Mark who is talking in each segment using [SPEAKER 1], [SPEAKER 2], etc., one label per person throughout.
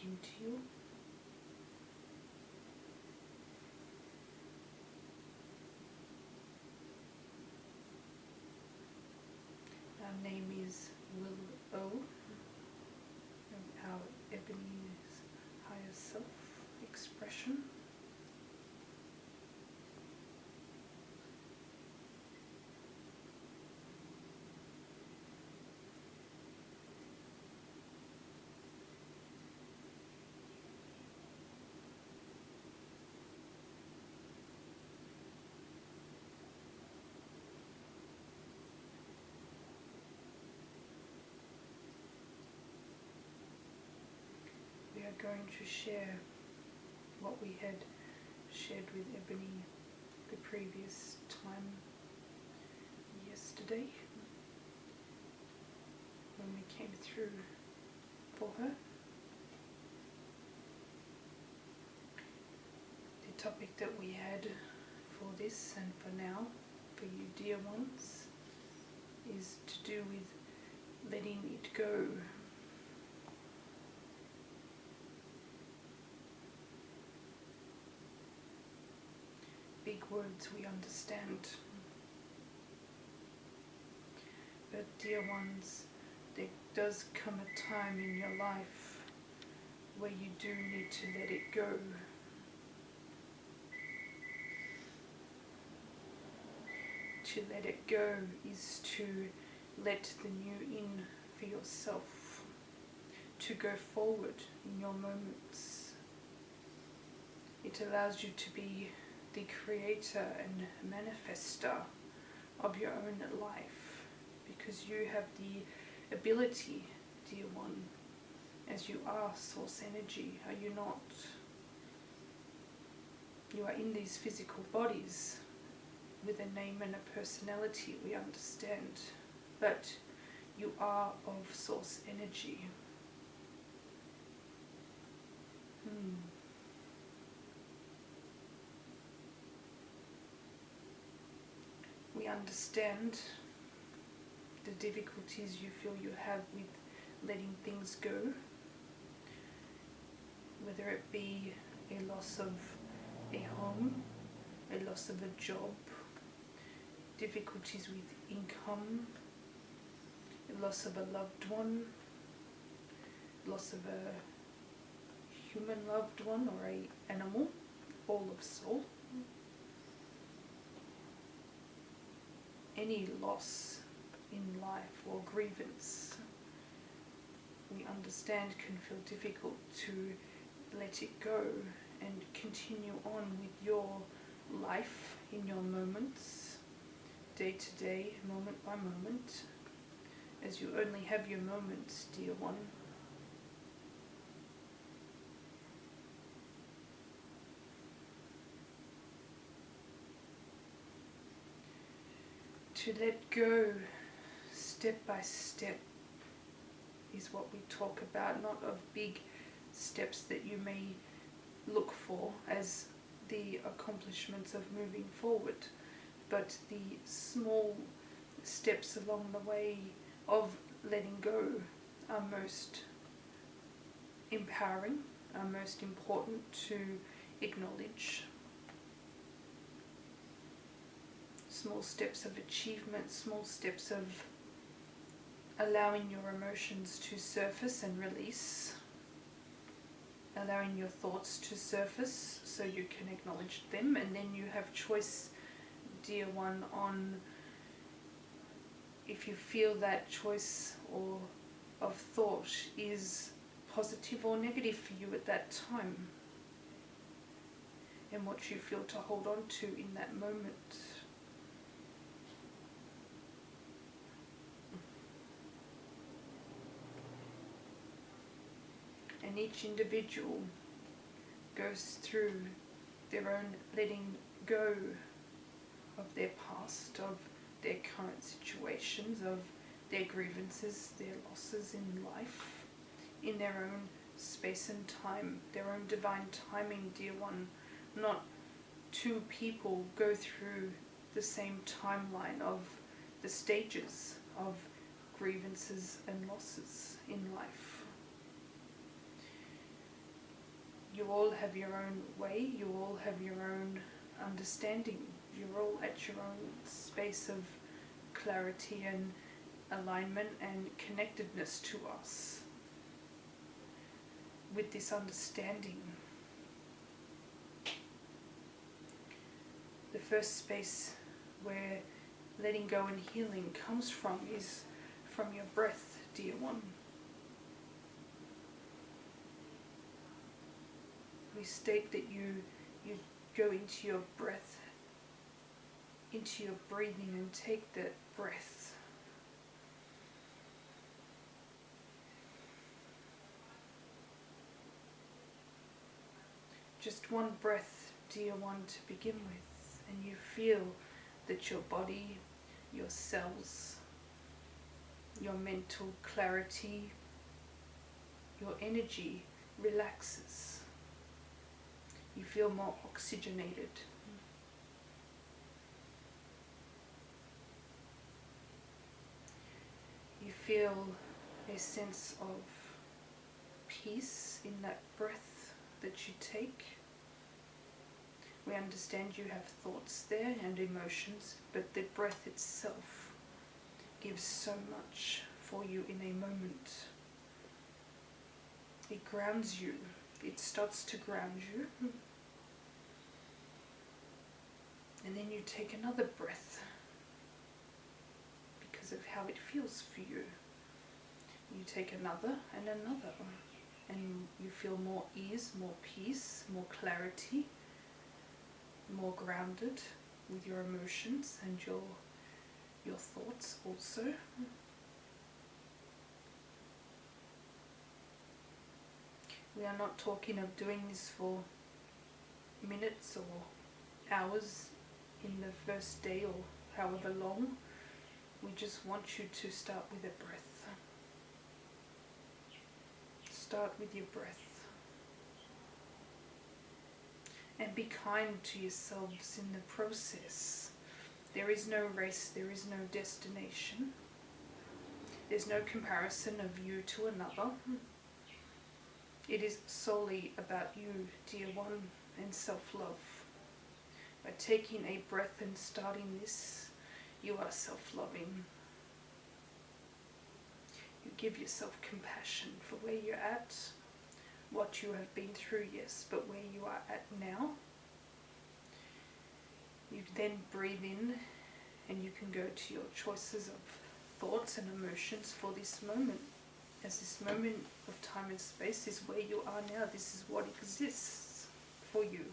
[SPEAKER 1] speaking to you. Our name is Will O, our Ebony's higher self expression. We are going to share what we had shared with Ebony the previous time yesterday when we came through for her. The topic that we had for this and for now, for you dear ones, is to do with letting it go. Big words, we understand. But dear ones, there does come a time in your life where you do need to let it go. To let it go is to let the new in for yourself, to go forward in your moments. It allows you to be the creator and manifester of your own life, because you have the ability, dear one, as you are source energy, are you not? You are in these physical bodies with a name and a personality, we understand, but you are of source energy. We understand the difficulties you feel you have with letting things go, whether it be a loss of a home, a loss of a job, difficulties with income, a loss of a loved one, loss of a human loved one or an animal, all of soul. Any loss in life or grievance, we understand can feel difficult to let it go and continue on with your life in your moments, day to day, moment by moment, as you only have your moments, dear one. To let go step by step is what we talk about, not of big steps that you may look for as the accomplishments of moving forward, but the small steps along the way of letting go are most empowering, are most important to acknowledge. Small steps of achievement, small steps of allowing your emotions to surface and release, allowing your thoughts to surface so you can acknowledge them, and then you have choice, dear one, on if you feel that choice or of thought is positive or negative for you at that time, and what you feel to hold on to in that moment. And each individual goes through their own letting go of their past, of their current situations, of their grievances, their losses in life, in their own space and time, their own divine timing, dear one. Not two people go through the same timeline of the stages of grievances and losses in life. You all have your own way, you all have your own understanding. You're all at your own space of clarity and alignment and connectedness to us. With this understanding, the first space where letting go and healing comes from is from your breath, dear one. We state that you go into your breath, into your breathing, and take that breath. Just one breath, dear one, to begin with, and you feel that your body, your cells, your mental clarity, your energy relaxes. You feel more oxygenated. You feel a sense of peace in that breath that you take. We understand you have thoughts there and emotions, but the breath itself gives so much for you in a moment. It grounds you. It starts to ground you. And then you take another breath because of how it feels for you. You take another and another, and you feel more ease, more peace, more clarity, more grounded with your emotions and your thoughts also. We are not talking of doing this for minutes or hours in the first day or however long. We just want you to start with a breath. Start with your breath. And be kind to yourselves in the process. There is no race, there is no destination. There's no comparison of you to another. It is solely about you, dear one, and self-love. By taking a breath and starting this, you are self-loving. You give yourself compassion for where you're at, what you have been through, yes, but where you are at now. You then breathe in, and you can go to your choices of thoughts and emotions for this moment. As this moment of time and space is where you are now. This is what exists for you.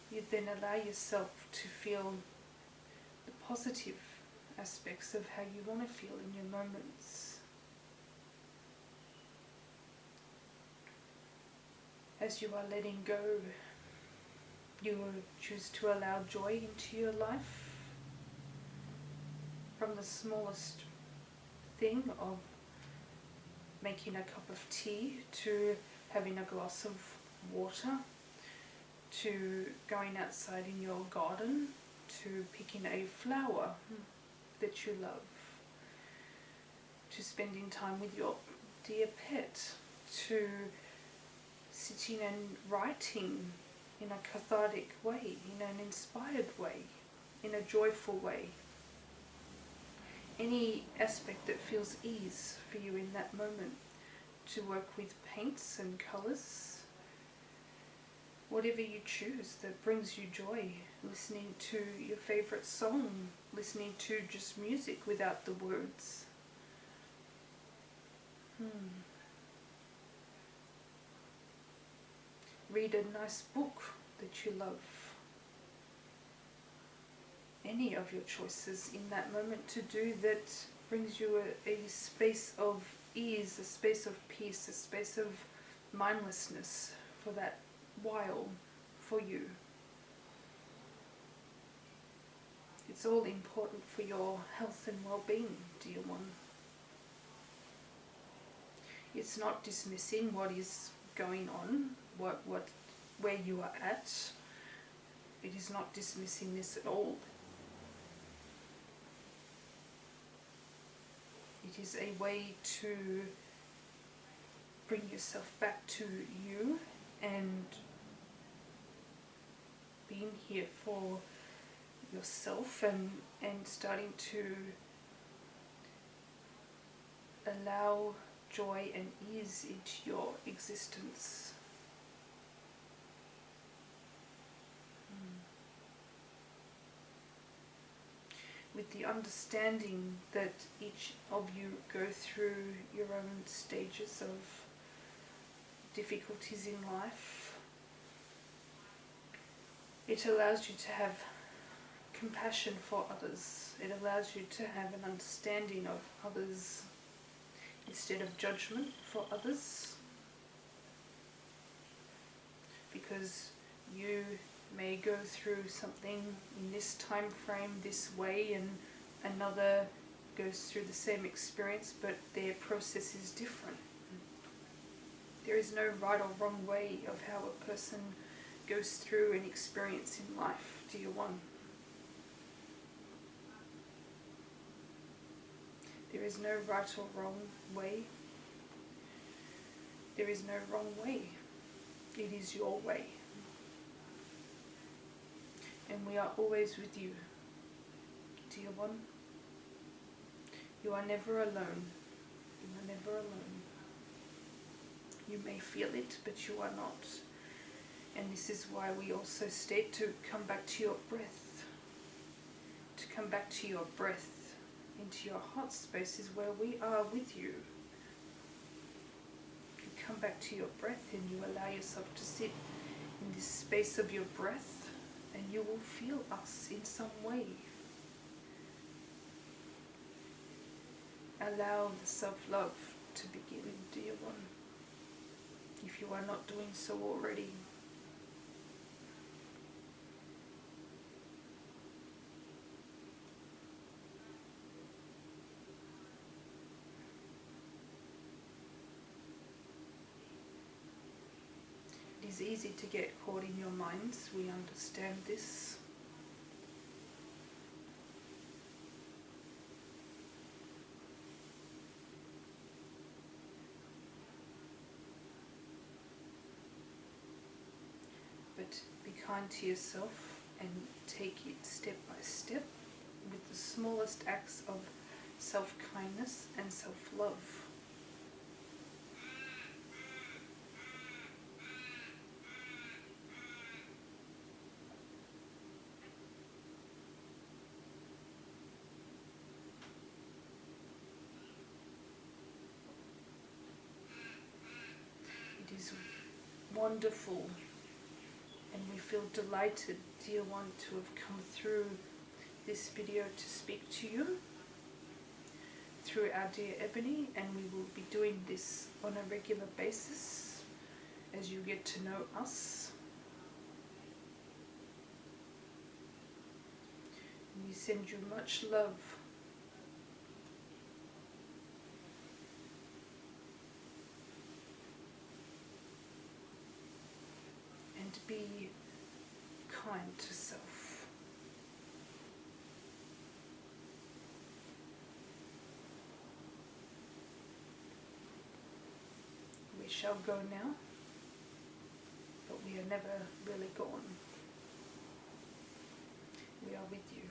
[SPEAKER 1] You then allow yourself to feel the positive aspects of how you want to feel in your moments. As you are letting go, you will choose to allow joy into your life. From the smallest thing of making a cup of tea, to having a glass of water, to going outside in your garden, to picking a flower that you love, to spending time with your dear pet, to sitting and writing in a cathartic way, in an inspired way, in a joyful way. Any aspect that feels ease for you in that moment, to work with paints and colours, whatever you choose that brings you joy, listening to your favourite song, listening to just music without the words. Read a nice book that you love. Any of your choices in that moment to do that brings you a space of ease, a space of peace, a space of mindlessness for that while for you. It's all important for your health and well-being, dear one. It's not dismissing what is going on, where you are at. It is not dismissing this at all. It is a way to bring yourself back to you and being here for yourself, and starting to allow joy and ease into your existence. With the understanding that each of you go through your own stages of difficulties in life, it allows you to have compassion for others. It allows you to have an understanding of others instead of judgment for others, because you may go through something in this time frame this way and another goes through the same experience, but their process is different. There is no right or wrong way of how a person goes through an experience in life, dear one. There is no right or wrong way. There is no wrong way. It is your way. And we are always with you, dear one. You are never alone. You are never alone. You may feel it, but you are not. And this is why we also state to come back to your breath. To come back to your breath, into your heart spaces where we are with you. You come back to your breath and you allow yourself to sit in this space of your breath, and you will feel us in some way. Allow the self-love to begin, dear one, if you are not doing so already. It is easy to get caught in your minds, we understand this. But be kind to yourself and take it step by step with the smallest acts of self-kindness and self-love. It is wonderful, and we feel delighted, dear one, to have come through this video to speak to you through our dear Ebony, and we will be doing this on a regular basis as you get to know us. And we send you much love. And be kind to self. We shall go now, but we are never really gone. We are with you.